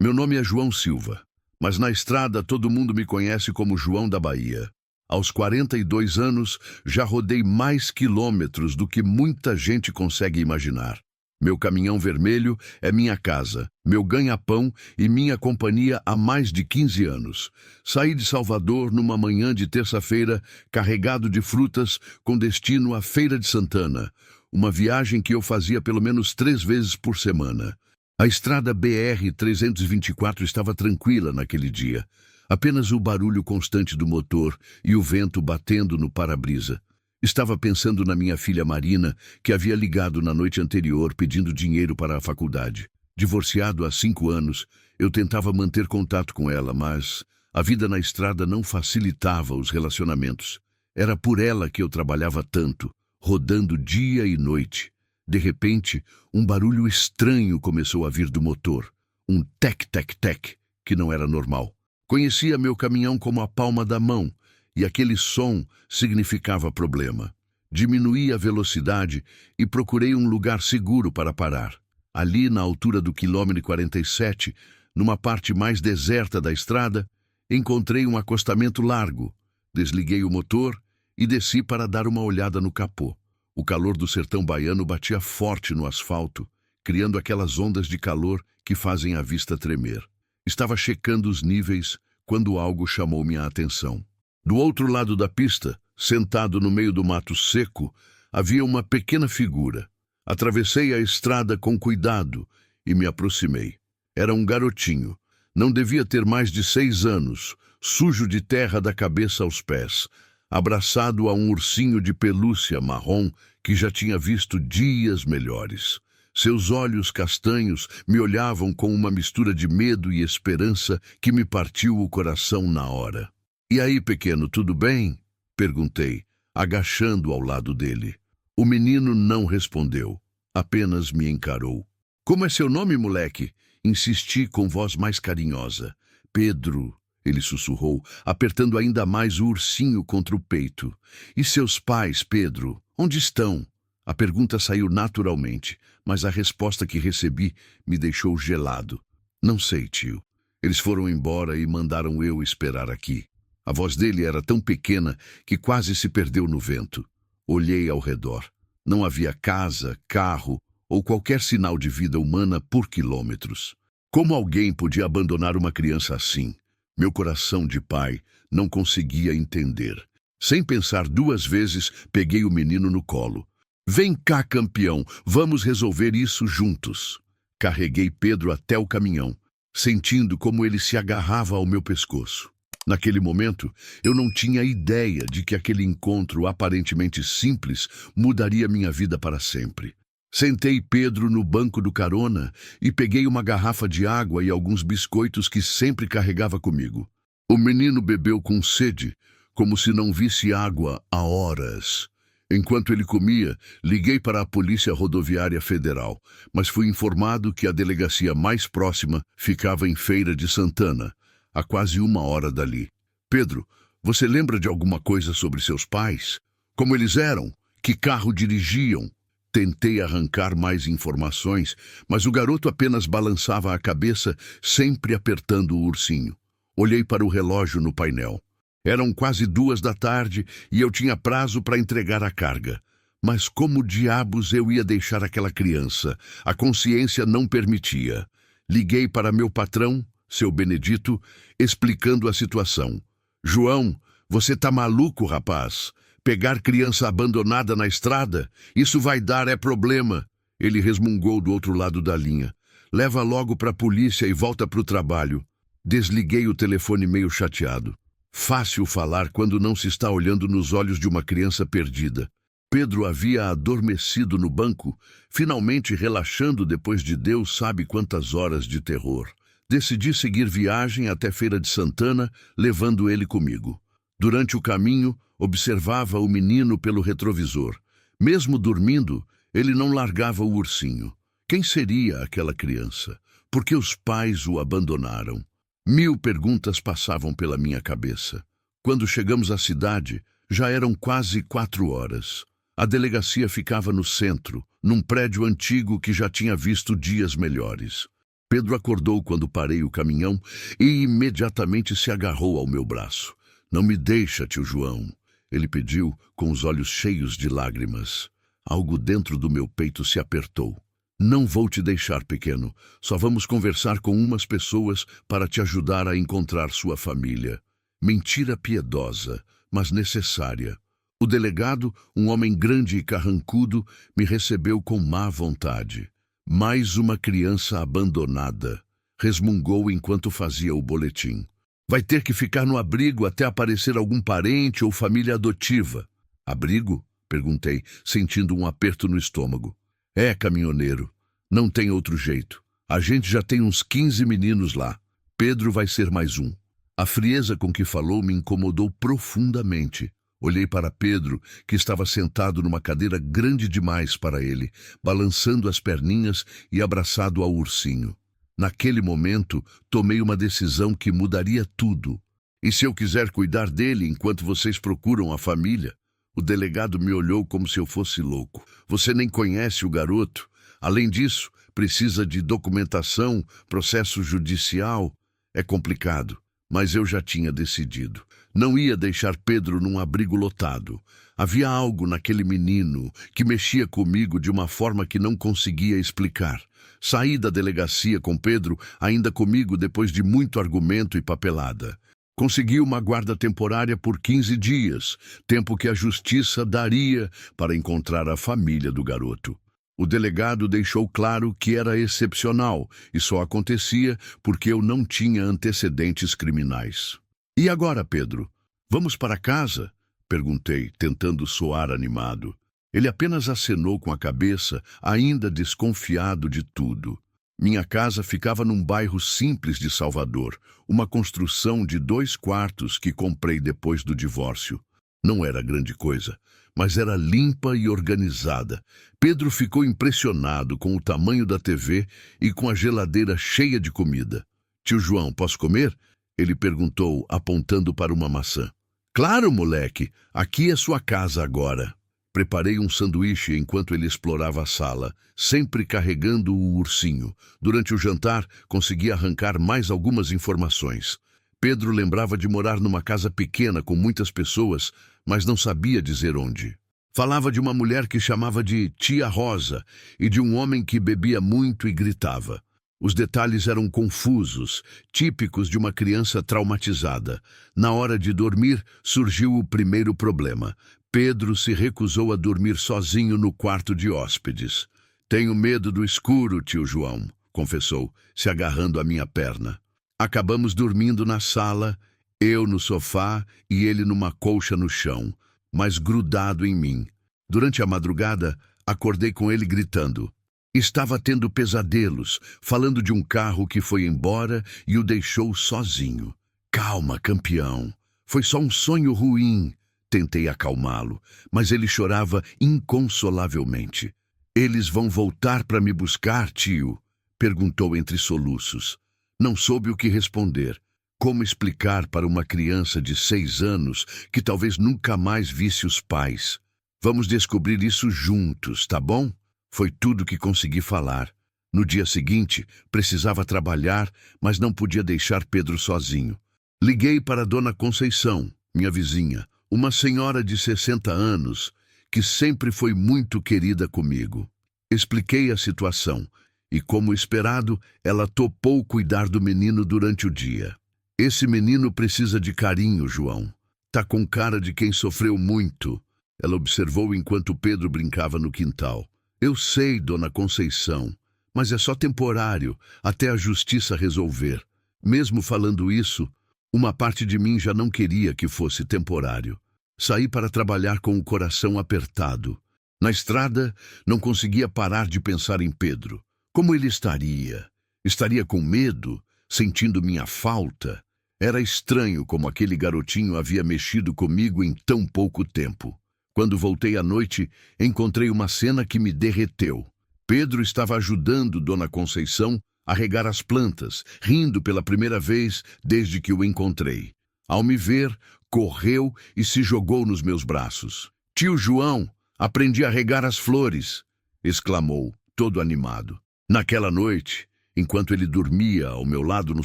Meu nome é João Silva, mas na estrada todo mundo me conhece como João da Bahia. Aos 42 anos, já rodei mais quilômetros do que muita gente consegue imaginar. Meu caminhão vermelho é minha casa, meu ganha-pão e minha companhia há mais de 15 anos. Saí de Salvador numa manhã de terça-feira, carregado de frutas, com destino à Feira de Santana, uma viagem que eu fazia pelo menos 3 vezes por semana. A estrada BR-324 estava tranquila naquele dia. Apenas o barulho constante do motor e o vento batendo no para-brisa. Estava pensando na minha filha Marina, que havia ligado na noite anterior pedindo dinheiro para a faculdade. Divorciado há 5 anos, eu tentava manter contato com ela, mas a vida na estrada não facilitava os relacionamentos. Era por ela que eu trabalhava tanto, rodando dia e noite. De repente, um barulho estranho começou a vir do motor. Um tec-tec-tec, que não era normal. Conhecia meu caminhão como a palma da mão, e aquele som significava problema. Diminuí a velocidade e procurei um lugar seguro para parar. Ali, na altura do quilômetro 47, numa parte mais deserta da estrada, encontrei um acostamento largo. Desliguei o motor e desci para dar uma olhada no capô. O calor do sertão baiano batia forte no asfalto, criando aquelas ondas de calor que fazem a vista tremer. Estava checando os níveis quando algo chamou minha atenção. Do outro lado da pista, sentado no meio do mato seco, havia uma pequena figura. Atravessei a estrada com cuidado e me aproximei. Era um garotinho. Não devia ter mais de 6 anos, sujo de terra da cabeça aos pés, abraçado a um ursinho de pelúcia marrom que já tinha visto dias melhores. Seus olhos castanhos me olhavam com uma mistura de medo e esperança que me partiu o coração na hora. "E aí, pequeno, tudo bem?" perguntei, agachando ao lado dele. O menino não respondeu, apenas me encarou. "Como é seu nome, moleque?" insisti com voz mais carinhosa. "Pedro", ele sussurrou, apertando ainda mais o ursinho contra o peito. "E seus pais, Pedro? Onde estão?" A pergunta saiu naturalmente, mas a resposta que recebi me deixou gelado. "Não sei, tio. Eles foram embora e mandaram eu esperar aqui." A voz dele era tão pequena que quase se perdeu no vento. Olhei ao redor. Não havia casa, carro ou qualquer sinal de vida humana por quilômetros. Como alguém podia abandonar uma criança assim? Meu coração de pai não conseguia entender. Sem pensar 2 vezes, peguei o menino no colo. "Vem cá, campeão, vamos resolver isso juntos." Carreguei Pedro até o caminhão, sentindo como ele se agarrava ao meu pescoço. Naquele momento, eu não tinha ideia de que aquele encontro aparentemente simples mudaria minha vida para sempre. Sentei Pedro no banco do carona e peguei uma garrafa de água e alguns biscoitos que sempre carregava comigo. O menino bebeu com sede, como se não visse água há horas. Enquanto ele comia, liguei para a Polícia Rodoviária Federal, mas fui informado que a delegacia mais próxima ficava em Feira de Santana, a quase 1 hora dali. "Pedro, você lembra de alguma coisa sobre seus pais? Como eles eram? Que carro dirigiam?" Tentei arrancar mais informações, mas o garoto apenas balançava a cabeça, sempre apertando o ursinho. Olhei para o relógio no painel. Eram quase 2 da tarde e eu tinha prazo para entregar a carga. Mas como diabos eu ia deixar aquela criança? A consciência não permitia. Liguei para meu patrão, seu Benedito, explicando a situação. "João, você tá maluco, rapaz? Pegar criança abandonada na estrada? Isso vai dar problema." Ele resmungou do outro lado da linha. "Leva logo para a polícia e volta para o trabalho." Desliguei o telefone meio chateado. Fácil falar quando não se está olhando nos olhos de uma criança perdida. Pedro havia adormecido no banco, finalmente relaxando depois de Deus sabe quantas horas de terror. Decidi seguir viagem até Feira de Santana, levando ele comigo. Durante o caminho, observava o menino pelo retrovisor. Mesmo dormindo, ele não largava o ursinho. Quem seria aquela criança? Por que os pais o abandonaram? 1000 perguntas passavam pela minha cabeça. Quando chegamos à cidade, já eram quase 4 horas. A delegacia ficava no centro, num prédio antigo que já tinha visto dias melhores. Pedro acordou quando parei o caminhão e imediatamente se agarrou ao meu braço. Não me deixa, tio João, ele pediu com os olhos cheios de lágrimas. Algo dentro do meu peito se apertou. Não vou te deixar, pequeno. Só vamos conversar com umas pessoas para te ajudar a encontrar sua família. Mentira piedosa, mas necessária. O delegado, um homem grande e carrancudo, me recebeu com má vontade. Mais uma criança abandonada, resmungou enquanto fazia o boletim. Vai ter que ficar no abrigo até aparecer algum parente ou família adotiva. Abrigo? Perguntei, sentindo um aperto no estômago. É, caminhoneiro. Não tem outro jeito. A gente já tem uns 15 meninos lá. Pedro vai ser mais um. A frieza com que falou me incomodou profundamente. Olhei para Pedro, que estava sentado numa cadeira grande demais para ele, balançando as perninhas e abraçado ao ursinho. Naquele momento, tomei uma decisão que mudaria tudo. E se eu quiser cuidar dele enquanto vocês procuram a família? O delegado me olhou como se eu fosse louco. Você nem conhece o garoto. Além disso, precisa de documentação, processo judicial. É complicado, mas eu já tinha decidido. Não ia deixar Pedro num abrigo lotado. Havia algo naquele menino que mexia comigo de uma forma que não conseguia explicar. Saí da delegacia com Pedro, ainda comigo depois de muito argumento e papelada. Consegui uma guarda temporária por 15 dias, tempo que a justiça daria para encontrar a família do garoto. O delegado deixou claro que era excepcional e só acontecia porque eu não tinha antecedentes criminais. E agora, Pedro? Vamos para casa? Perguntei, tentando soar animado. Ele apenas acenou com a cabeça, ainda desconfiado de tudo. Minha casa ficava num bairro simples de Salvador, uma construção de 2 quartos que comprei depois do divórcio. Não era grande coisa, mas era limpa e organizada. Pedro ficou impressionado com o tamanho da TV e com a geladeira cheia de comida. Tio João, posso comer? Ele perguntou, apontando para uma maçã. Claro, moleque, aqui é sua casa agora. Preparei um sanduíche enquanto ele explorava a sala, sempre carregando o ursinho. Durante o jantar, consegui arrancar mais algumas informações. Pedro lembrava de morar numa casa pequena com muitas pessoas, mas não sabia dizer onde. Falava de uma mulher que chamava de Tia Rosa e de um homem que bebia muito e gritava. Os detalhes eram confusos, típicos de uma criança traumatizada. Na hora de dormir, surgiu o primeiro problema. Pedro se recusou a dormir sozinho no quarto de hóspedes. Tenho medo do escuro, tio João, confessou, se agarrando à minha perna. Acabamos dormindo na sala, eu no sofá e ele numa colcha no chão, mas grudado em mim. Durante a madrugada, acordei com ele gritando. Estava tendo pesadelos, falando de um carro que foi embora e o deixou sozinho. Calma, campeão. Foi só um sonho ruim. Tentei acalmá-lo, mas ele chorava inconsolavelmente. Eles vão voltar para me buscar, tio? Perguntou entre soluços. Não soube o que responder. Como explicar para uma criança de 6 anos que talvez nunca mais visse os pais? Vamos descobrir isso juntos, tá bom? Foi tudo que consegui falar. No dia seguinte, precisava trabalhar, mas não podia deixar Pedro sozinho. Liguei para Dona Conceição, minha vizinha, uma senhora de 60 anos, que sempre foi muito querida comigo. Expliquei a situação, e como esperado, ela topou cuidar do menino durante o dia. Esse menino precisa de carinho, João. Tá com cara de quem sofreu muito, ela observou enquanto Pedro brincava no quintal. Eu sei, Dona Conceição, mas é só temporário, até a justiça resolver. Mesmo falando isso, uma parte de mim já não queria que fosse temporário. Saí para trabalhar com o coração apertado. Na estrada, não conseguia parar de pensar em Pedro. Como ele estaria? Estaria com medo, sentindo minha falta? Era estranho como aquele garotinho havia mexido comigo em tão pouco tempo. Quando voltei à noite, encontrei uma cena que me derreteu. Pedro estava ajudando Dona Conceição a regar as plantas, rindo pela primeira vez desde que o encontrei. Ao me ver, correu e se jogou nos meus braços. Tio João, aprendi a regar as flores, exclamou, todo animado. Naquela noite, Enquanto ele dormia ao meu lado no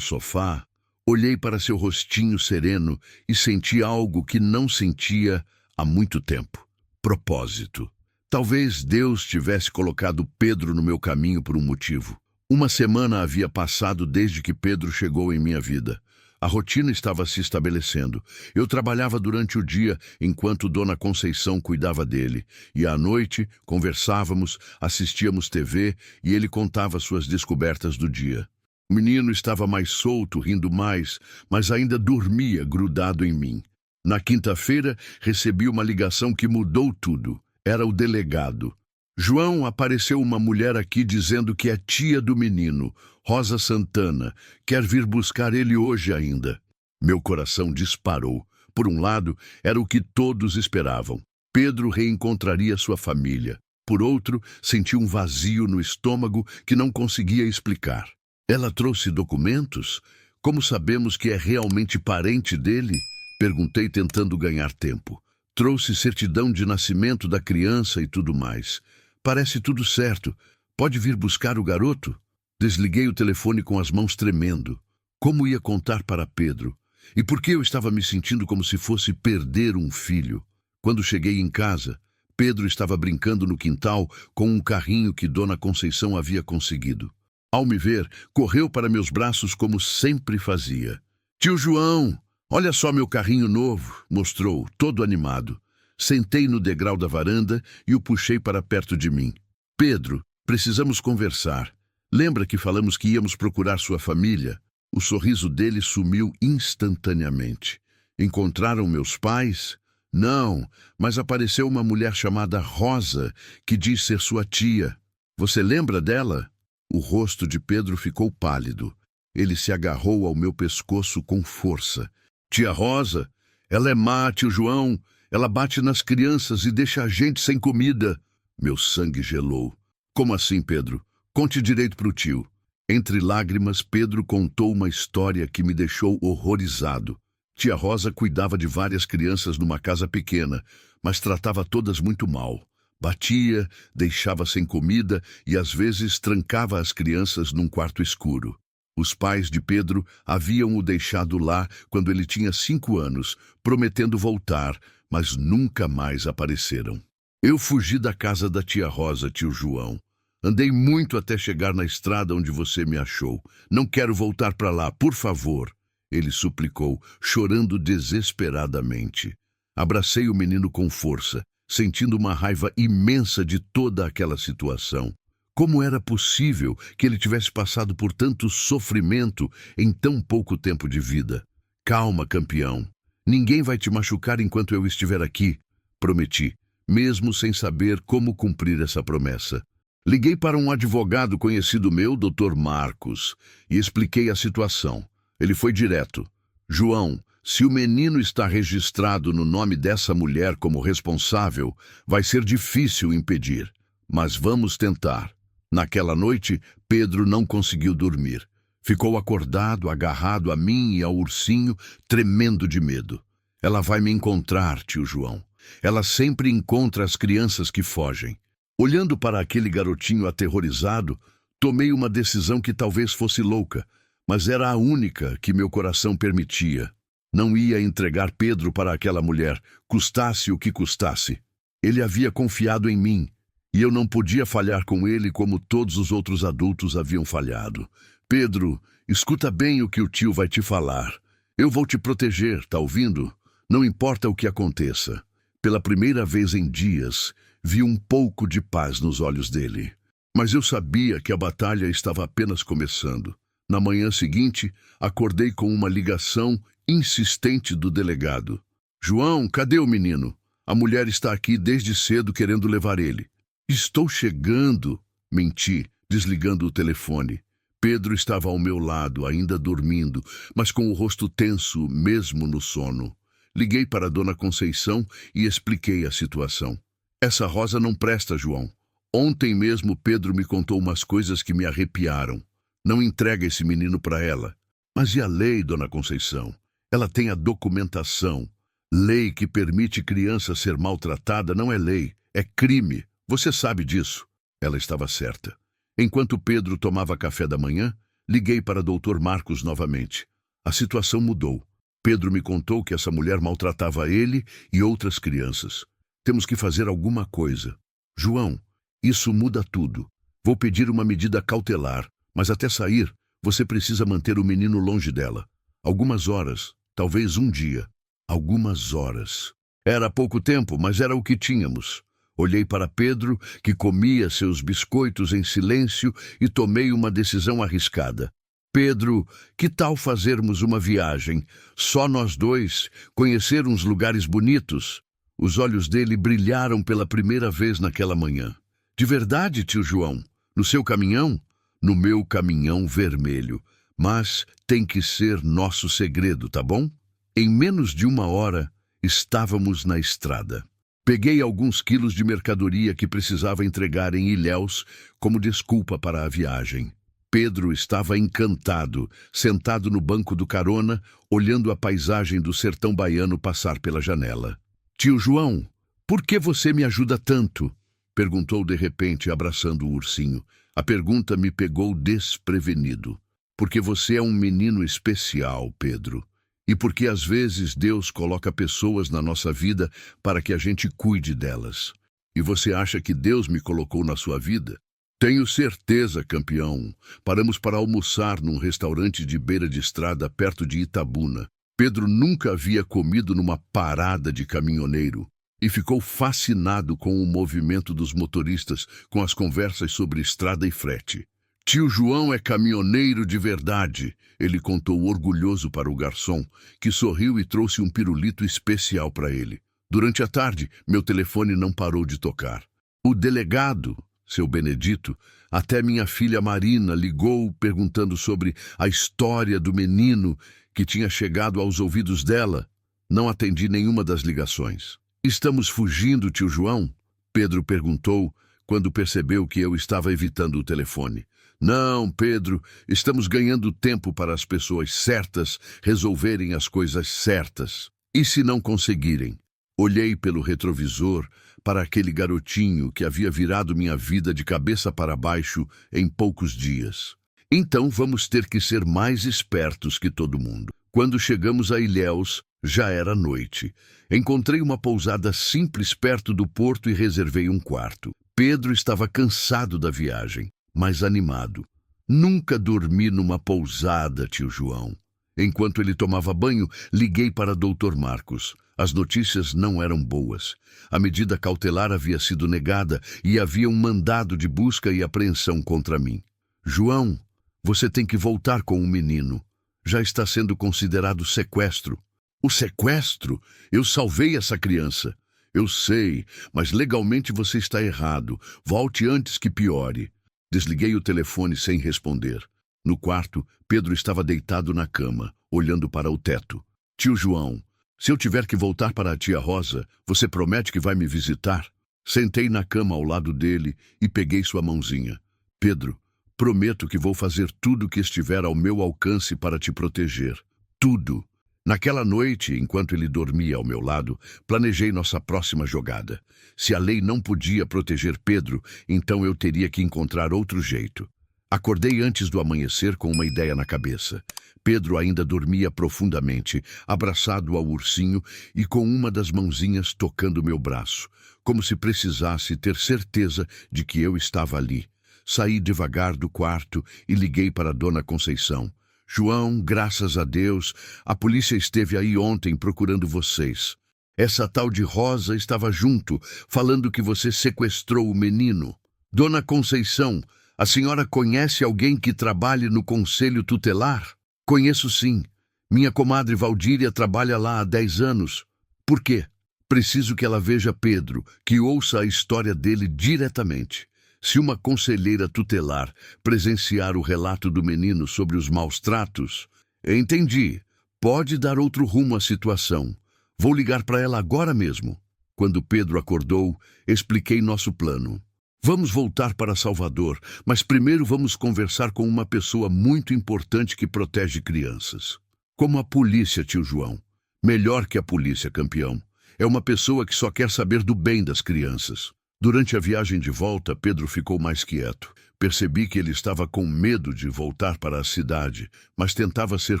sofá, olhei para seu rostinho sereno e senti algo que não sentia há muito tempo. Propósito. Talvez Deus tivesse colocado Pedro no meu caminho por um motivo. Uma semana havia passado desde que Pedro chegou em minha vida. A rotina estava se estabelecendo. Eu trabalhava durante o dia, enquanto Dona Conceição cuidava dele. E à noite, conversávamos, assistíamos TV e ele contava suas descobertas do dia. O menino estava mais solto, rindo mais, mas ainda dormia grudado em mim. Na quinta-feira, recebi uma ligação que mudou tudo. Era o delegado. João, apareceu uma mulher aqui dizendo que é tia do menino, Rosa Santana. Quer vir buscar ele hoje ainda. Meu coração disparou. Por um lado, era o que todos esperavam. Pedro reencontraria sua família. Por outro, senti um vazio no estômago que não conseguia explicar. Ela trouxe documentos? Como sabemos que é realmente parente dele? Perguntei tentando ganhar tempo. Trouxe certidão de nascimento da criança e tudo mais. Parece tudo certo. Pode vir buscar o garoto? Desliguei o telefone com as mãos tremendo. Como ia contar para Pedro? E por que eu estava me sentindo como se fosse perder um filho? Quando cheguei em casa, Pedro estava brincando no quintal com um carrinho que Dona Conceição havia conseguido. Ao me ver, correu para meus braços como sempre fazia. Tio João, olha só meu carrinho novo, mostrou, todo animado. Sentei no degrau da varanda e o puxei para perto de mim. Pedro, precisamos conversar. Lembra que falamos que íamos procurar sua família? O sorriso dele sumiu instantaneamente. Encontraram meus pais? Não, mas apareceu uma mulher chamada Rosa, que diz ser sua tia. Você lembra dela? O rosto de Pedro ficou pálido. Ele se agarrou ao meu pescoço com força. Tia Rosa? Ela é má, tio João. Ela bate nas crianças e deixa a gente sem comida. Meu sangue gelou. Como assim, Pedro? Conte direito para o tio. Entre lágrimas, Pedro contou uma história que me deixou horrorizado. Tia Rosa cuidava de várias crianças numa casa pequena, mas tratava todas muito mal. Batia, deixava sem comida e às vezes trancava as crianças num quarto escuro. Os pais de Pedro haviam o deixado lá quando ele tinha 5 anos, prometendo voltar, mas nunca mais apareceram. Eu fugi da casa da tia Rosa, tio João. Andei muito até chegar na estrada onde você me achou. Não quero voltar para lá, por favor, ele suplicou, chorando desesperadamente. Abracei o menino com força, sentindo uma raiva imensa de toda aquela situação. Como era possível que ele tivesse passado por tanto sofrimento em tão pouco tempo de vida? Calma, campeão. Ninguém vai te machucar enquanto eu estiver aqui, prometi, mesmo sem saber como cumprir essa promessa. Liguei para um advogado conhecido meu, Dr. Marcos, e expliquei a situação. Ele foi direto. João, se o menino está registrado no nome dessa mulher como responsável, vai ser difícil impedir. Mas vamos tentar. Naquela noite, Pedro não conseguiu dormir. Ficou acordado, agarrado a mim e ao ursinho, tremendo de medo. Ela vai me encontrar, tio João. Ela sempre encontra as crianças que fogem. Olhando para aquele garotinho aterrorizado, tomei uma decisão que talvez fosse louca, mas era a única que meu coração permitia. Não ia entregar Pedro para aquela mulher, custasse o que custasse. Ele havia confiado em mim, e eu não podia falhar com ele como todos os outros adultos haviam falhado. Pedro, escuta bem o que o tio vai te falar. Eu vou te proteger, tá ouvindo? Não importa o que aconteça. Pela primeira vez em dias, vi um pouco de paz nos olhos dele. Mas eu sabia que a batalha estava apenas começando. Na manhã seguinte, acordei com uma ligação insistente do delegado. João, cadê o menino? A mulher está aqui desde cedo querendo levar ele. Estou chegando, menti, desligando o telefone. Pedro estava ao meu lado, ainda dormindo, mas com o rosto tenso, mesmo no sono. Liguei para Dona Conceição e expliquei a situação. Essa Rosa não presta, João. Ontem mesmo Pedro me contou umas coisas que me arrepiaram. Não entrega esse menino para ela. Mas e a lei, Dona Conceição? Ela tem a documentação. Lei que permite criança ser maltratada não é lei, é crime. Você sabe disso. Ela estava certa. Enquanto Pedro tomava café da manhã, liguei para Dr. Marcos novamente. A situação mudou. Pedro me contou que essa mulher maltratava ele e outras crianças. Temos que fazer alguma coisa. João, isso muda tudo. Vou pedir uma medida cautelar, mas até sair, você precisa manter o menino longe dela. Algumas horas, talvez um dia. Algumas horas. Era pouco tempo, mas era o que tínhamos. Olhei para Pedro, que comia seus biscoitos em silêncio, e tomei uma decisão arriscada. Pedro, que tal fazermos uma viagem? Só nós dois, conhecer uns lugares bonitos? Os olhos dele brilharam pela primeira vez naquela manhã. De verdade, tio João? No seu caminhão? No meu caminhão vermelho. Mas tem que ser nosso segredo, tá bom? Em menos de uma hora, estávamos na estrada. Peguei alguns quilos de mercadoria que precisava entregar em Ilhéus como desculpa para a viagem. Pedro estava encantado, sentado no banco do carona, olhando a paisagem do sertão baiano passar pela janela. Tio João, por que você me ajuda tanto? Perguntou de repente, abraçando o ursinho. A pergunta me pegou desprevenido. Porque você é um menino especial, Pedro. E porque às vezes Deus coloca pessoas na nossa vida para que a gente cuide delas. E você acha que Deus me colocou na sua vida? Tenho certeza, campeão. Paramos para almoçar num restaurante de beira de estrada perto de Itabuna. Pedro nunca havia comido numa parada de caminhoneiro e ficou fascinado com o movimento dos motoristas, com as conversas sobre estrada e frete. Tio João é caminhoneiro de verdade, ele contou orgulhoso para o garçom, que sorriu e trouxe um pirulito especial para ele. Durante a tarde, meu telefone não parou de tocar. O delegado, seu Benedito, até minha filha Marina ligou perguntando sobre a história do menino que tinha chegado aos ouvidos dela. Não atendi nenhuma das ligações. Estamos fugindo, tio João? Pedro perguntou quando percebeu que eu estava evitando o telefone. Não, Pedro, estamos ganhando tempo para as pessoas certas resolverem as coisas certas. E se não conseguirem? Olhei pelo retrovisor para aquele garotinho que havia virado minha vida de cabeça para baixo em poucos dias. Então vamos ter que ser mais espertos que todo mundo. Quando chegamos a Ilhéus, já era noite. Encontrei uma pousada simples perto do porto e reservei um quarto. Pedro estava cansado da viagem, mas animado. Nunca dormi numa pousada, tio João. Enquanto ele tomava banho, liguei para Dr. Marcos. As notícias não eram boas. A medida cautelar havia sido negada e havia um mandado de busca e apreensão contra mim. João, você tem que voltar com o menino. Já está sendo considerado sequestro. O sequestro? Eu salvei essa criança. Eu sei, mas legalmente você está errado. Volte antes que piore. Desliguei o telefone sem responder. No quarto, Pedro estava deitado na cama, olhando para o teto. Tio João, se eu tiver que voltar para a tia Rosa, você promete que vai me visitar? Sentei na cama ao lado dele e peguei sua mãozinha. Pedro, prometo que vou fazer tudo o que estiver ao meu alcance para te proteger. Tudo. Naquela noite, enquanto ele dormia ao meu lado, planejei nossa próxima jogada. Se a lei não podia proteger Pedro, então eu teria que encontrar outro jeito. Acordei antes do amanhecer com uma ideia na cabeça. Pedro ainda dormia profundamente, abraçado ao ursinho e com uma das mãozinhas tocando meu braço, como se precisasse ter certeza de que eu estava ali. Saí devagar do quarto e liguei para Dona Conceição. João, graças a Deus, a polícia esteve aí ontem procurando vocês. Essa tal de Rosa estava junto, falando que você sequestrou o menino. Dona Conceição, a senhora conhece alguém que trabalhe no conselho tutelar? Conheço sim. Minha comadre Valdíria trabalha lá há 10 anos. Por quê? Preciso que ela veja Pedro, que ouça a história dele diretamente. Se uma conselheira tutelar presenciar o relato do menino sobre os maus tratos, entendi. Pode dar outro rumo à situação. Vou ligar para ela agora mesmo. Quando Pedro acordou, expliquei nosso plano. Vamos voltar para Salvador, mas primeiro vamos conversar com uma pessoa muito importante que protege crianças. Como a polícia, tio João. Melhor que a polícia, campeão. É uma pessoa que só quer saber do bem das crianças. Durante a viagem de volta, Pedro ficou mais quieto. Percebi que ele estava com medo de voltar para a cidade, mas tentava ser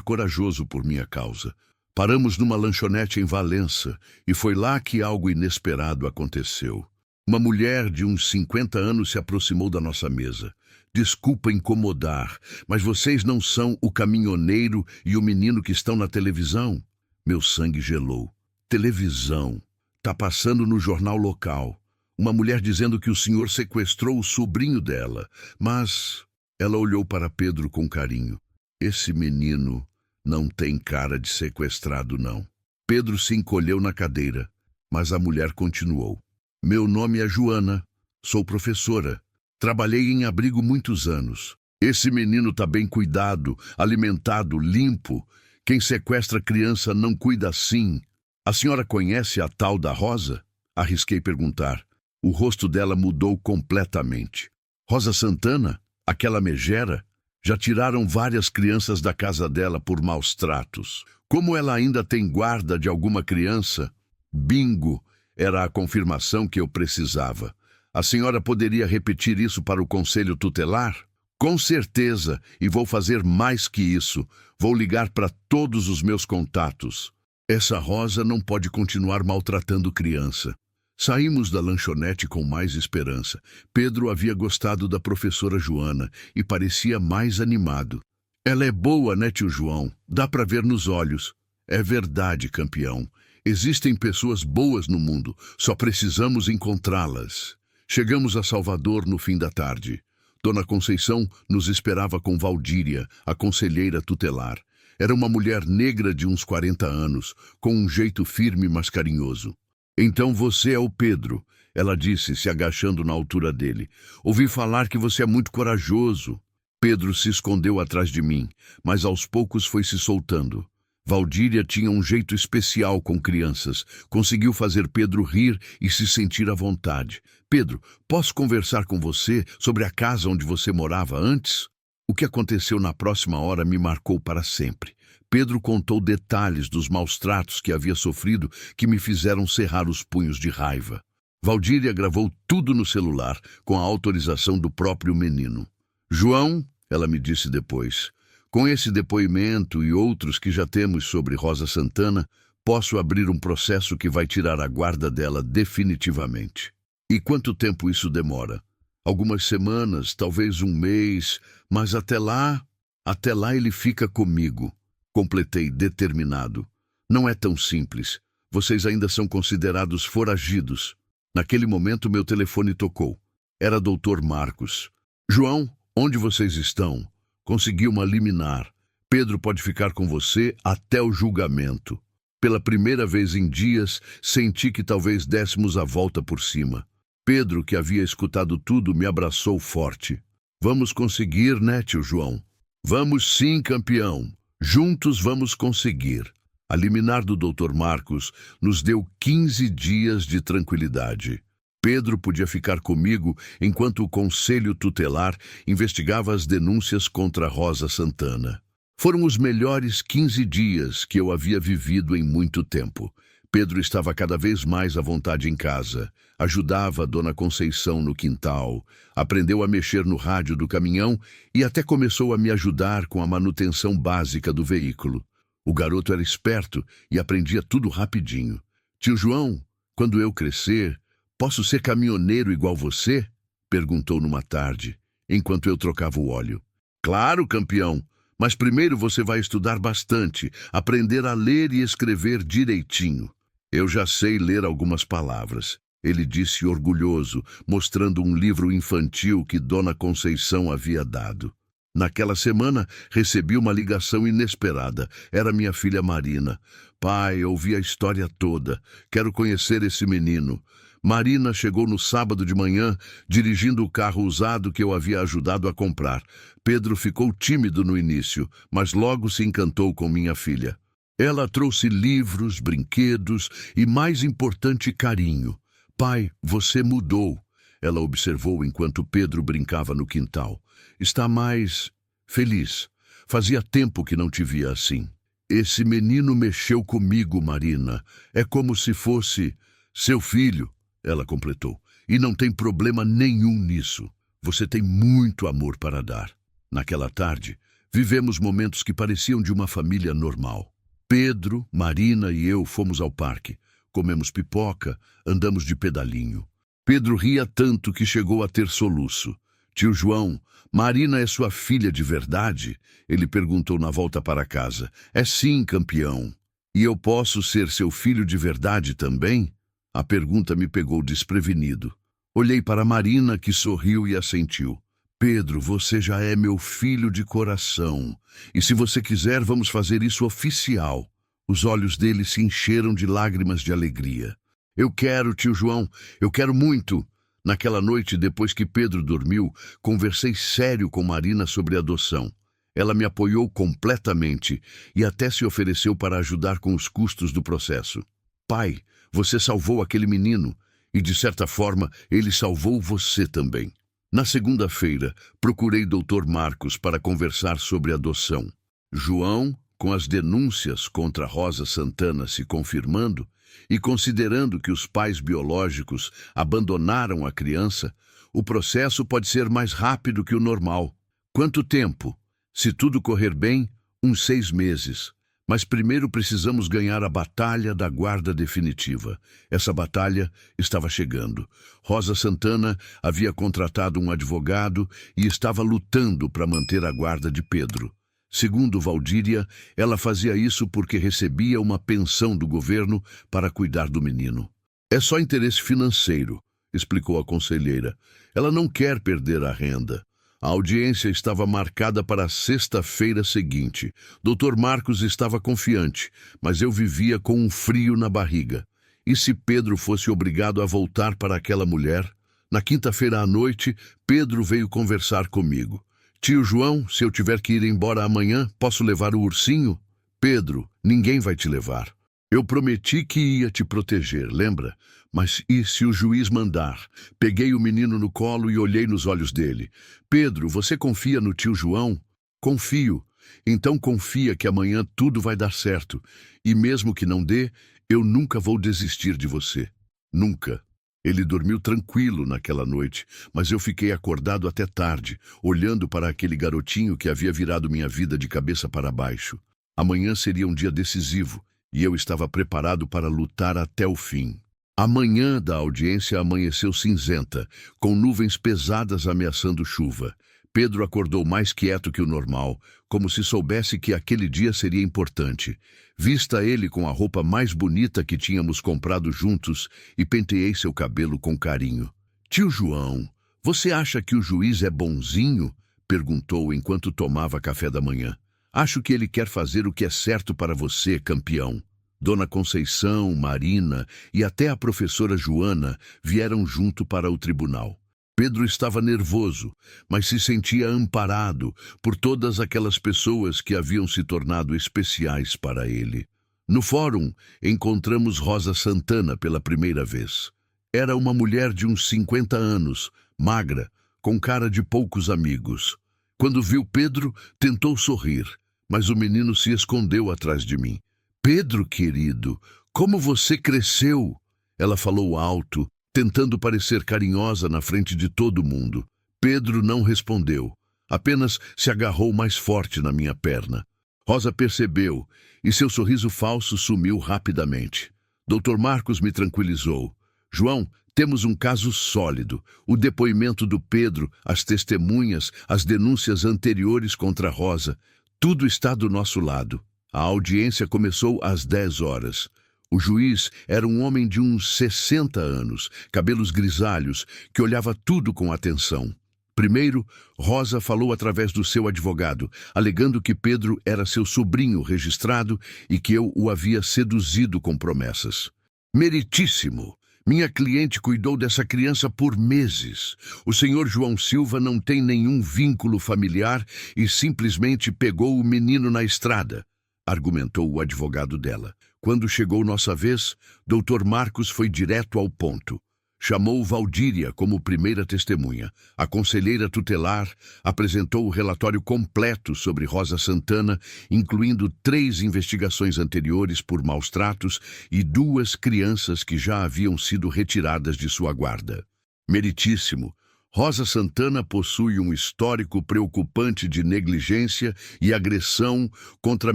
corajoso por minha causa. Paramos numa lanchonete em Valença e foi lá que algo inesperado aconteceu. Uma mulher de uns 50 anos se aproximou da nossa mesa. Desculpa incomodar, mas vocês não são o caminhoneiro e o menino que estão na televisão? Meu sangue gelou. Televisão. Tá passando no jornal local. Uma mulher dizendo que o senhor sequestrou o sobrinho dela, mas ela olhou para Pedro com carinho. Esse menino não tem cara de sequestrado, não. Pedro se encolheu na cadeira, mas a mulher continuou. Meu nome é Joana, sou professora. Trabalhei em abrigo muitos anos. Esse menino tá bem cuidado, alimentado, limpo. Quem sequestra criança não cuida assim. A senhora conhece a tal da Rosa? Arrisquei perguntar. O rosto dela mudou completamente. Rosa Santana? Aquela megera? Já tiraram várias crianças da casa dela por maus tratos. Como ela ainda tem guarda de alguma criança? Bingo! Era a confirmação que eu precisava. A senhora poderia repetir isso para o conselho tutelar? Com certeza, e vou fazer mais que isso. Vou ligar para todos os meus contatos. Essa Rosa não pode continuar maltratando criança. Saímos da lanchonete com mais esperança. Pedro havia gostado da professora Joana e parecia mais animado. Ela é boa, né, tio João? Dá para ver nos olhos. É verdade, campeão. Existem pessoas boas no mundo, só precisamos encontrá-las. Chegamos a Salvador no fim da tarde. Dona Conceição nos esperava com Valdíria, a conselheira tutelar. Era uma mulher negra de uns 40 anos, com um jeito firme mas carinhoso. Então você é o Pedro, ela disse, se agachando na altura dele. Ouvi falar que você é muito corajoso. Pedro se escondeu atrás de mim, mas aos poucos foi se soltando. Valdíria tinha um jeito especial com crianças. Conseguiu fazer Pedro rir e se sentir à vontade. Pedro, posso conversar com você sobre a casa onde você morava antes? O que aconteceu na próxima hora me marcou para sempre. Pedro contou detalhes dos maus tratos que havia sofrido que me fizeram cerrar os punhos de raiva. Valdíria gravou tudo no celular, com a autorização do próprio menino. João, ela me disse depois, com esse depoimento e outros que já temos sobre Rosa Santana, posso abrir um processo que vai tirar a guarda dela definitivamente. E quanto tempo isso demora? Algumas semanas, talvez um mês, mas até lá ele fica comigo. Completei determinado. Não é tão simples. Vocês ainda são considerados foragidos. Naquele momento meu telefone tocou. Era Dr. Marcos. João, onde vocês estão? Consegui uma liminar. Pedro pode ficar com você até o julgamento. Pela primeira vez em dias, senti que talvez dessemos a volta por cima. Pedro, que havia escutado tudo, me abraçou forte. Vamos conseguir, né, tio João? Vamos sim, campeão. Juntos vamos conseguir. A liminar do Dr. Marcos nos deu 15 dias de tranquilidade. Pedro podia ficar comigo enquanto o Conselho Tutelar investigava as denúncias contra Rosa Santana. Foram os melhores 15 dias que eu havia vivido em muito tempo. Pedro estava cada vez mais à vontade em casa, ajudava a Dona Conceição no quintal, aprendeu a mexer no rádio do caminhão e até começou a me ajudar com a manutenção básica do veículo. O garoto era esperto e aprendia tudo rapidinho. Tio João, quando eu crescer, posso ser caminhoneiro igual você? Perguntou numa tarde, enquanto eu trocava o óleo. Claro, campeão, mas primeiro você vai estudar bastante, aprender a ler e escrever direitinho. Eu já sei ler algumas palavras, ele disse orgulhoso, mostrando um livro infantil que Dona Conceição havia dado. Naquela semana, recebi uma ligação inesperada. Era minha filha Marina. Pai, ouvi a história toda. Quero conhecer esse menino. Marina chegou no sábado de manhã, dirigindo o carro usado que eu havia ajudado a comprar. Pedro ficou tímido no início, mas logo se encantou com minha filha. Ela trouxe livros, brinquedos e, mais importante, carinho. Pai, você mudou. Ela observou enquanto Pedro brincava no quintal. Está mais feliz. Fazia tempo que não te via assim. Esse menino mexeu comigo, Marina. É como se fosse seu filho, ela completou. E não tem problema nenhum nisso. Você tem muito amor para dar. Naquela tarde, vivemos momentos que pareciam de uma família normal. Pedro, Marina e eu fomos ao parque. Comemos pipoca, andamos de pedalinho. Pedro ria tanto que chegou a ter soluço. Tio João, Marina é sua filha de verdade? Ele perguntou na volta para casa. É sim, campeão. E eu posso ser seu filho de verdade também? A pergunta me pegou desprevenido. Olhei para Marina, que sorriu e assentiu. Pedro, você já é meu filho de coração. E se você quiser, vamos fazer isso oficial. Os olhos dele se encheram de lágrimas de alegria. Eu quero, tio João, eu quero muito. Naquela noite, depois que Pedro dormiu, conversei sério com Marina sobre a adoção. Ela me apoiou completamente e até se ofereceu para ajudar com os custos do processo. Pai, você salvou aquele menino e, de certa forma, ele salvou você também. Na segunda-feira, procurei Dr. Marcos para conversar sobre adoção. João, com as denúncias contra Rosa Santana se confirmando e considerando que os pais biológicos abandonaram a criança, o processo pode ser mais rápido que o normal. Quanto tempo? Se tudo correr bem, uns 6 meses. Mas primeiro precisamos ganhar a batalha da guarda definitiva. Essa batalha estava chegando. Rosa Santana havia contratado um advogado e estava lutando para manter a guarda de Pedro. Segundo Valdíria, ela fazia isso porque recebia uma pensão do governo para cuidar do menino. É só interesse financeiro, explicou a conselheira. Ela não quer perder a renda. A audiência estava marcada para a sexta-feira seguinte. Dr. Marcos estava confiante, mas eu vivia com um frio na barriga. E se Pedro fosse obrigado a voltar para aquela mulher? Na quinta-feira à noite, Pedro veio conversar comigo. Tio João, se eu tiver que ir embora amanhã, posso levar o ursinho? Pedro, ninguém vai te levar. Eu prometi que ia te proteger, lembra? Mas e se o juiz mandar? Peguei o menino no colo e olhei nos olhos dele. Pedro, você confia no tio João? Confio. Então confia que amanhã tudo vai dar certo. E mesmo que não dê, eu nunca vou desistir de você. Nunca. Ele dormiu tranquilo naquela noite, mas eu fiquei acordado até tarde, olhando para aquele garotinho que havia virado minha vida de cabeça para baixo. Amanhã seria um dia decisivo, e eu estava preparado para lutar até o fim. A manhã da audiência amanheceu cinzenta, com nuvens pesadas ameaçando chuva. Pedro acordou mais quieto que o normal, como se soubesse que aquele dia seria importante. Vista ele com a roupa mais bonita que tínhamos comprado juntos e penteei seu cabelo com carinho. Tio João, você acha que o juiz é bonzinho? Perguntou enquanto tomava café da manhã. Acho que ele quer fazer o que é certo para você, campeão. Dona Conceição, Marina e até a professora Joana vieram junto para o tribunal. Pedro estava nervoso, mas se sentia amparado por todas aquelas pessoas que haviam se tornado especiais para ele. No fórum, encontramos Rosa Santana pela primeira vez. Era uma mulher de uns 50 anos, magra, com cara de poucos amigos. Quando viu Pedro, tentou sorrir, mas o menino se escondeu atrás de mim. Pedro, querido, como você cresceu! Ela falou alto, tentando parecer carinhosa na frente de todo mundo. Pedro não respondeu, apenas se agarrou mais forte na minha perna. Rosa percebeu, e seu sorriso falso sumiu rapidamente. Dr. Marcos me tranquilizou. João, temos um caso sólido. O depoimento do Pedro, as testemunhas, as denúncias anteriores contra Rosa, tudo está do nosso lado. A audiência começou às 10 horas. O juiz era um homem de uns 60 anos, cabelos grisalhos, que olhava tudo com atenção. Primeiro, Rosa falou através do seu advogado, alegando que Pedro era seu sobrinho registrado e que eu o havia seduzido com promessas. Meritíssimo! Minha cliente cuidou dessa criança por meses. O senhor João Silva não tem nenhum vínculo familiar e simplesmente pegou o menino na estrada, argumentou o advogado dela. Quando chegou nossa vez, Dr. Marcos foi direto ao ponto. Chamou Valdíria como primeira testemunha. A conselheira tutelar apresentou o relatório completo sobre Rosa Santana, incluindo 3 investigações anteriores por maus-tratos e 2 crianças que já haviam sido retiradas de sua guarda. Meritíssimo, Rosa Santana possui um histórico preocupante de negligência e agressão contra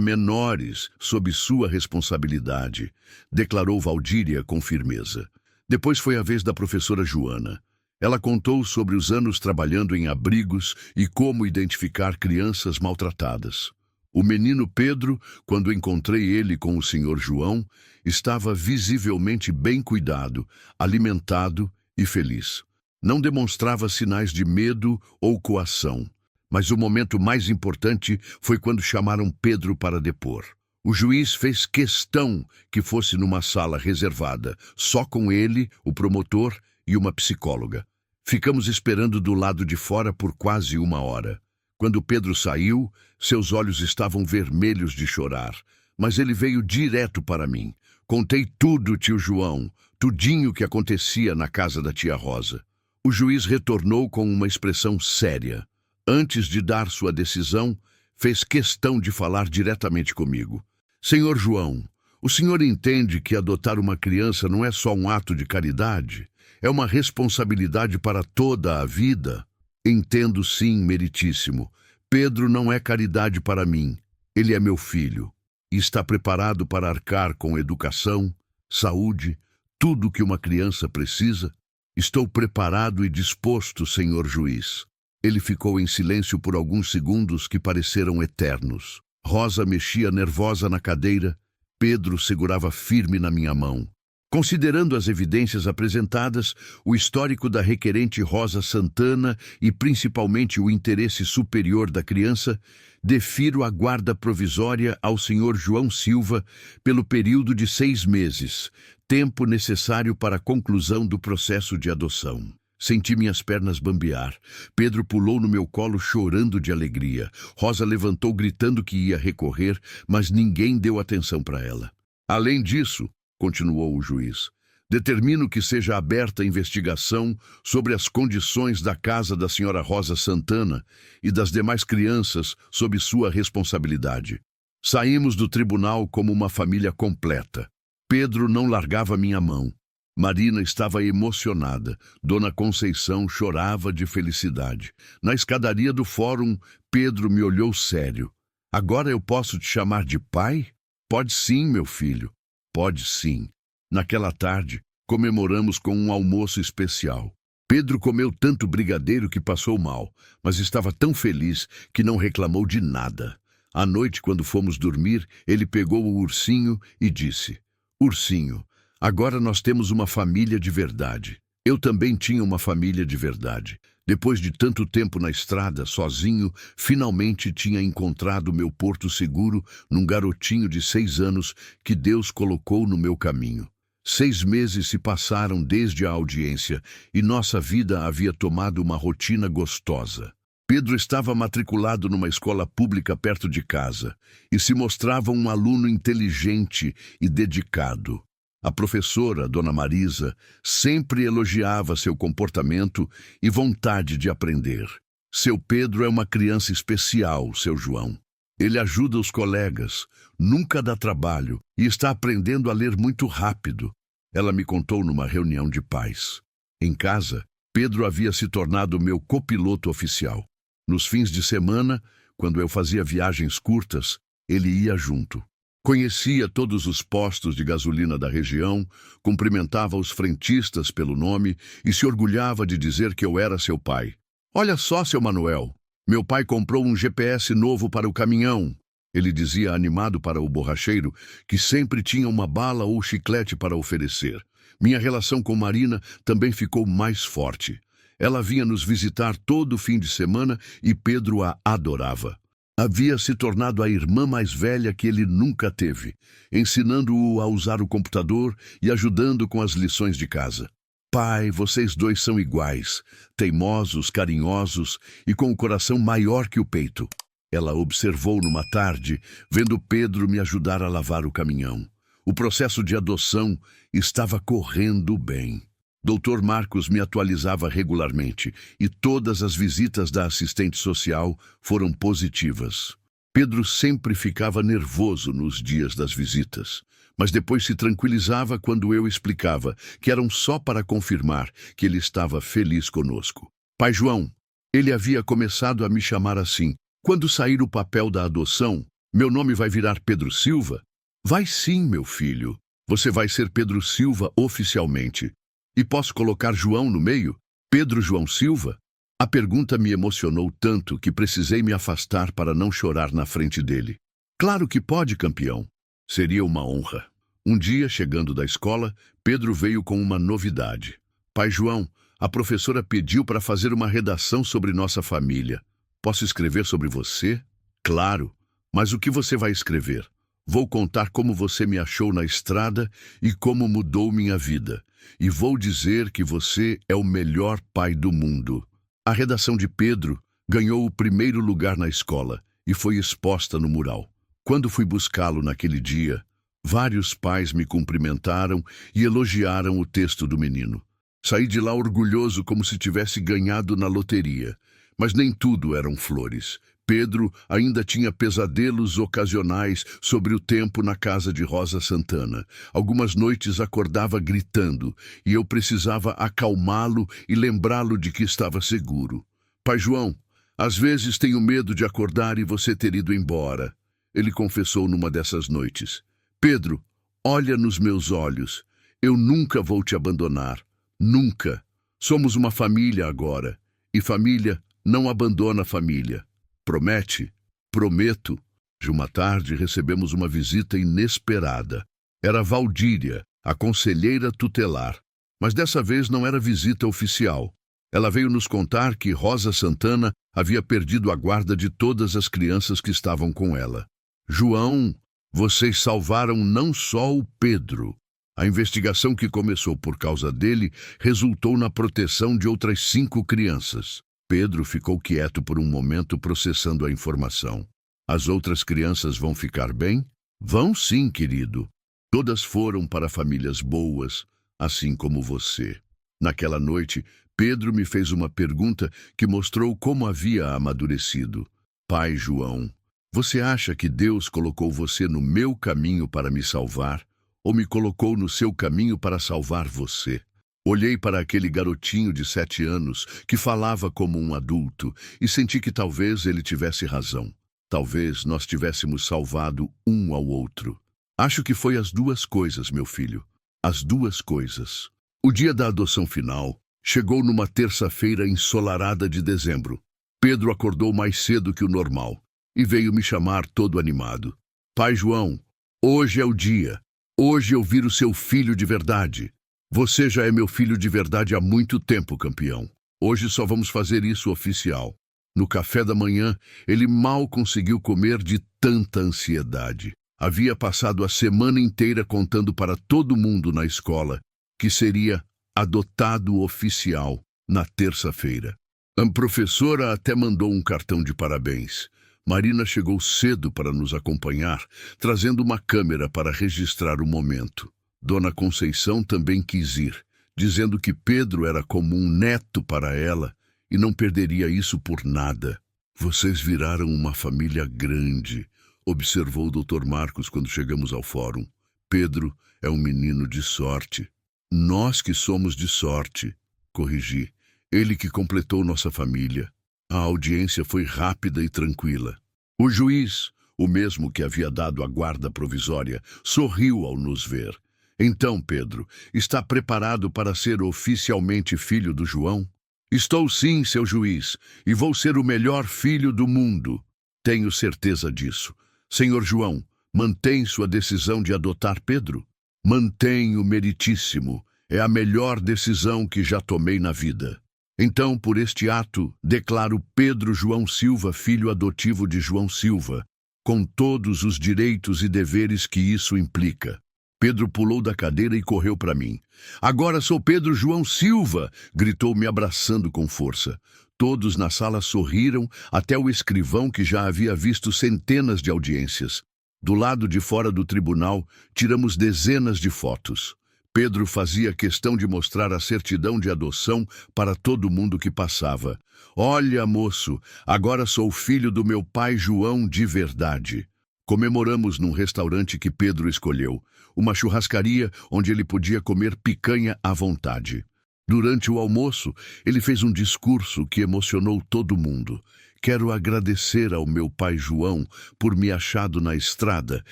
menores sob sua responsabilidade, declarou Valdíria com firmeza. Depois foi a vez da professora Joana. Ela contou sobre os anos trabalhando em abrigos e como identificar crianças maltratadas. O menino Pedro, quando encontrei ele com o senhor João, estava visivelmente bem cuidado, alimentado e feliz. Não demonstrava sinais de medo ou coação, mas o momento mais importante foi quando chamaram Pedro para depor. O juiz fez questão que fosse numa sala reservada, só com ele, o promotor e uma psicóloga. Ficamos esperando do lado de fora por quase 1 hora. Quando Pedro saiu, seus olhos estavam vermelhos de chorar, mas ele veio direto para mim. Contei tudo, tio João, tudinho que acontecia na casa da tia Rosa. O juiz retornou com uma expressão séria. Antes de dar sua decisão, fez questão de falar diretamente comigo. Senhor João, o senhor entende que adotar uma criança não é só um ato de caridade? É uma responsabilidade para toda a vida? Entendo sim, meritíssimo. Pedro não é caridade para mim. Ele é meu filho. E está preparado para arcar com educação, saúde, tudo que uma criança precisa? Estou preparado e disposto, senhor juiz. Ele ficou em silêncio por alguns segundos que pareceram eternos. Rosa mexia nervosa na cadeira. Pedro segurava firme na minha mão. Considerando as evidências apresentadas, o histórico da requerente Rosa Santana e principalmente o interesse superior da criança, defiro a guarda provisória ao senhor João Silva pelo período de 6 meses, tempo necessário para a conclusão do processo de adoção. Senti minhas pernas bambear. Pedro pulou no meu colo chorando de alegria. Rosa levantou gritando que ia recorrer, mas ninguém deu atenção para ela. Além disso, continuou o juiz, determino que seja aberta a investigação sobre as condições da casa da senhora Rosa Santana e das demais crianças sob sua responsabilidade. Saímos do tribunal como uma família completa. Pedro não largava minha mão. Marina estava emocionada. Dona Conceição chorava de felicidade. Na escadaria do fórum, Pedro me olhou sério. Agora eu posso te chamar de pai? Pode sim, meu filho. Pode sim. Naquela tarde, comemoramos com um almoço especial. Pedro comeu tanto brigadeiro que passou mal, mas estava tão feliz que não reclamou de nada. À noite, quando fomos dormir, ele pegou o ursinho e disse: Ursinho, agora nós temos uma família de verdade. Eu também tinha uma família de verdade. Depois de tanto tempo na estrada, sozinho, finalmente tinha encontrado meu porto seguro num garotinho de 6 anos que Deus colocou no meu caminho. 6 meses se passaram desde a audiência e nossa vida havia tomado uma rotina gostosa. Pedro estava matriculado numa escola pública perto de casa e se mostrava um aluno inteligente e dedicado. A professora, Dona Marisa, sempre elogiava seu comportamento e vontade de aprender. Seu Pedro é uma criança especial, seu João. Ele ajuda os colegas, nunca dá trabalho e está aprendendo a ler muito rápido. Ela me contou numa reunião de pais. Em casa, Pedro havia se tornado meu copiloto oficial. Nos fins de semana, quando eu fazia viagens curtas, ele ia junto. Conhecia todos os postos de gasolina da região, cumprimentava os frentistas pelo nome e se orgulhava de dizer que eu era seu pai. Olha só, seu Manuel, meu pai comprou um GPS novo para o caminhão. Ele dizia animado para o borracheiro que sempre tinha uma bala ou chiclete para oferecer. Minha relação com Marina também ficou mais forte. Ela vinha nos visitar todo fim de semana e Pedro a adorava. Havia se tornado a irmã mais velha que ele nunca teve, ensinando-o a usar o computador e ajudando com as lições de casa. Pai, vocês dois são iguais, teimosos, carinhosos e com o coração maior que o peito. Ela observou numa tarde, vendo Pedro me ajudar a lavar o caminhão. O processo de adoção estava correndo bem. Dr. Marcos me atualizava regularmente e todas as visitas da assistente social foram positivas. Pedro sempre ficava nervoso nos dias das visitas, mas depois se tranquilizava quando eu explicava que eram só para confirmar que ele estava feliz conosco. Pai João, ele havia começado a me chamar assim. Quando sair o papel da adoção, meu nome vai virar Pedro Silva? Vai sim, meu filho. Você vai ser Pedro Silva oficialmente. E posso colocar João no meio? Pedro João Silva? A pergunta me emocionou tanto que precisei me afastar para não chorar na frente dele. Claro que pode, campeão. Seria uma honra. Um dia, chegando da escola, Pedro veio com uma novidade. Pai João, a professora pediu para fazer uma redação sobre nossa família. Posso escrever sobre você? Claro. Mas o que você vai escrever? Vou contar como você me achou na estrada e como mudou minha vida. E vou dizer que você é o melhor pai do mundo. A redação de Pedro ganhou o primeiro lugar na escola e foi exposta no mural. Quando fui buscá-lo naquele dia, vários pais me cumprimentaram e elogiaram o texto do menino. Saí de lá orgulhoso como se tivesse ganhado na loteria. Mas nem tudo eram flores. Pedro ainda tinha pesadelos ocasionais sobre o tempo na casa de Rosa Santana. Algumas noites acordava gritando e eu precisava acalmá-lo e lembrá-lo de que estava seguro. Pai João, às vezes tenho medo de acordar e você ter ido embora. Ele confessou numa dessas noites. Pedro, olha nos meus olhos. Eu nunca vou te abandonar. Nunca. Somos uma família agora. E família não abandona a família. Promete? Prometo. De uma tarde recebemos uma visita inesperada. Era Valdíria, a conselheira tutelar. Mas dessa vez não era visita oficial. Ela veio nos contar que Rosa Santana havia perdido a guarda de todas as crianças que estavam com ela. João, vocês salvaram não só o Pedro. A investigação que começou por causa dele resultou na proteção de outras 5 crianças. Pedro ficou quieto por um momento processando a informação. As outras crianças vão ficar bem? Vão sim, querido. Todas foram para famílias boas, assim como você. Naquela noite, Pedro me fez uma pergunta que mostrou como havia amadurecido. Pai João, você acha que Deus colocou você no meu caminho para me salvar? Ou me colocou no seu caminho para salvar você? Olhei para aquele garotinho de 7 anos que falava como um adulto e senti que talvez ele tivesse razão. Talvez nós tivéssemos salvado um ao outro. Acho que foi as 2 coisas, meu filho. As 2 coisas. O dia da adoção final chegou numa terça-feira ensolarada de dezembro. Pedro acordou mais cedo que o normal e veio me chamar todo animado. Pai João, hoje é o dia. Hoje eu viro seu filho de verdade. Você já é meu filho de verdade há muito tempo, campeão. Hoje só vamos fazer isso oficial. No café da manhã, ele mal conseguiu comer de tanta ansiedade. Havia passado a semana inteira contando para todo mundo na escola que seria adotado oficial na terça-feira. A professora até mandou um cartão de parabéns. Marina chegou cedo para nos acompanhar, trazendo uma câmera para registrar o momento. Dona Conceição também quis ir, dizendo que Pedro era como um neto para ela e não perderia isso por nada. Vocês viraram uma família grande, observou o Dr. Marcos quando chegamos ao fórum. Pedro é um menino de sorte. Nós que somos de sorte, corrigi. Ele que completou nossa família. A audiência foi rápida e tranquila. O juiz, o mesmo que havia dado a guarda provisória, sorriu ao nos ver. Então, Pedro, está preparado para ser oficialmente filho do João? Estou sim, seu juiz, e vou ser o melhor filho do mundo. Tenho certeza disso. Senhor João, mantém sua decisão de adotar Pedro? Mantenho, meritíssimo. É a melhor decisão que já tomei na vida. Então, por este ato, declaro Pedro João Silva filho adotivo de João Silva, com todos os direitos e deveres que isso implica. Pedro pulou da cadeira e correu para mim. Agora sou Pedro João Silva, gritou me abraçando com força. Todos na sala sorriram, até o escrivão que já havia visto centenas de audiências. Do lado de fora do tribunal, tiramos dezenas de fotos. Pedro fazia questão de mostrar a certidão de adoção para todo mundo que passava. Olha, moço, agora sou filho do meu pai João de verdade. Comemoramos num restaurante que Pedro escolheu, uma churrascaria onde ele podia comer picanha à vontade. Durante o almoço, ele fez um discurso que emocionou todo mundo. Quero agradecer ao meu pai João por me achado na estrada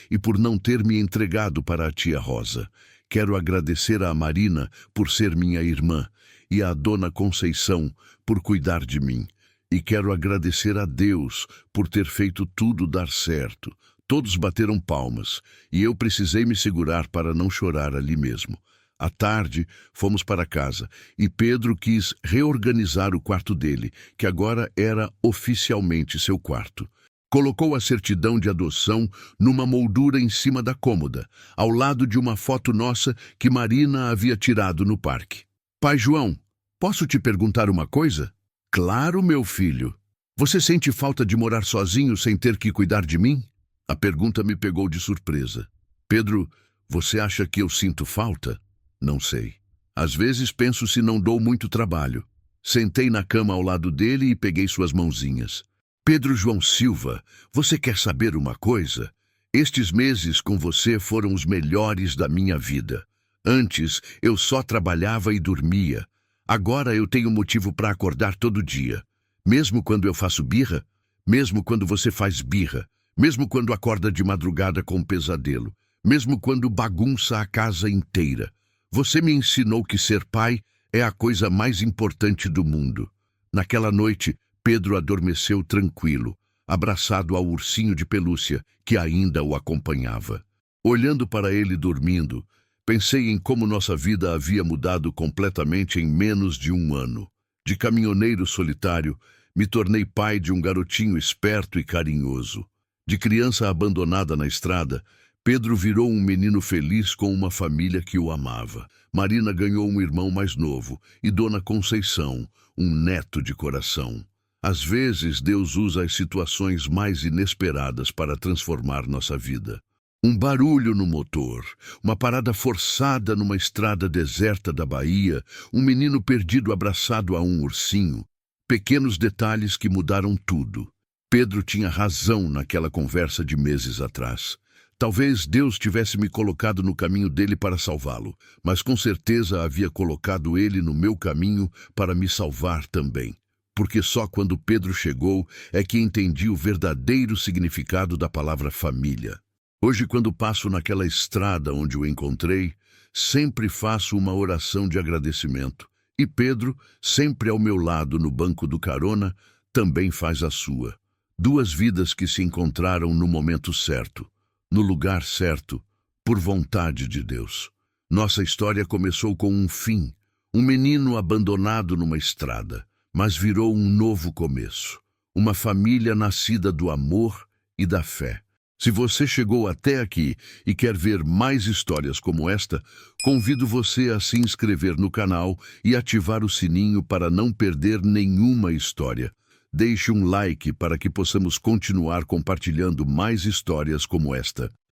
e por não ter me entregado para a tia Rosa. Quero agradecer à Marina por ser minha irmã e à dona Conceição por cuidar de mim. E quero agradecer a Deus por ter feito tudo dar certo. Todos bateram palmas e eu precisei me segurar para não chorar ali mesmo. À tarde, fomos para casa e Pedro quis reorganizar o quarto dele, que agora era oficialmente seu quarto. Colocou a certidão de adoção numa moldura em cima da cômoda, ao lado de uma foto nossa que Marina havia tirado no parque. Pai João, posso te perguntar uma coisa? Claro, meu filho. Você sente falta de morar sozinho sem ter que cuidar de mim? A pergunta me pegou de surpresa. Pedro, você acha que eu sinto falta? Não sei. Às vezes penso se não dou muito trabalho. Sentei na cama ao lado dele e peguei suas mãozinhas. Pedro João Silva, você quer saber uma coisa? Estes meses com você foram os melhores da minha vida. Antes, eu só trabalhava e dormia. Agora eu tenho motivo para acordar todo dia. Mesmo quando eu faço birra, mesmo quando você faz birra, mesmo quando acorda de madrugada com um pesadelo, mesmo quando bagunça a casa inteira. Você me ensinou que ser pai é a coisa mais importante do mundo. Naquela noite, Pedro adormeceu tranquilo, abraçado ao ursinho de pelúcia que ainda o acompanhava. Olhando para ele dormindo, pensei em como nossa vida havia mudado completamente em menos de um ano. De caminhoneiro solitário, me tornei pai de um garotinho esperto e carinhoso. De criança abandonada na estrada, Pedro virou um menino feliz com uma família que o amava. Marina ganhou um irmão mais novo e Dona Conceição, um neto de coração. Às vezes, Deus usa as situações mais inesperadas para transformar nossa vida. Um barulho no motor, uma parada forçada numa estrada deserta da Bahia, um menino perdido abraçado a um ursinho. Pequenos detalhes que mudaram tudo. Pedro tinha razão naquela conversa de meses atrás. Talvez Deus tivesse me colocado no caminho dele para salvá-lo, mas com certeza havia colocado ele no meu caminho para me salvar também. Porque só quando Pedro chegou é que entendi o verdadeiro significado da palavra família. Hoje, quando passo naquela estrada onde o encontrei, sempre faço uma oração de agradecimento. E Pedro, sempre ao meu lado no banco do carona, também faz a sua. Duas vidas que se encontraram no momento certo, no lugar certo, por vontade de Deus. Nossa história começou com um fim, um menino abandonado numa estrada, mas virou um novo começo, uma família nascida do amor e da fé. Se você chegou até aqui e quer ver mais histórias como esta, convido você a se inscrever no canal e ativar o sininho para não perder nenhuma história. Deixe um like para que possamos continuar compartilhando mais histórias como esta.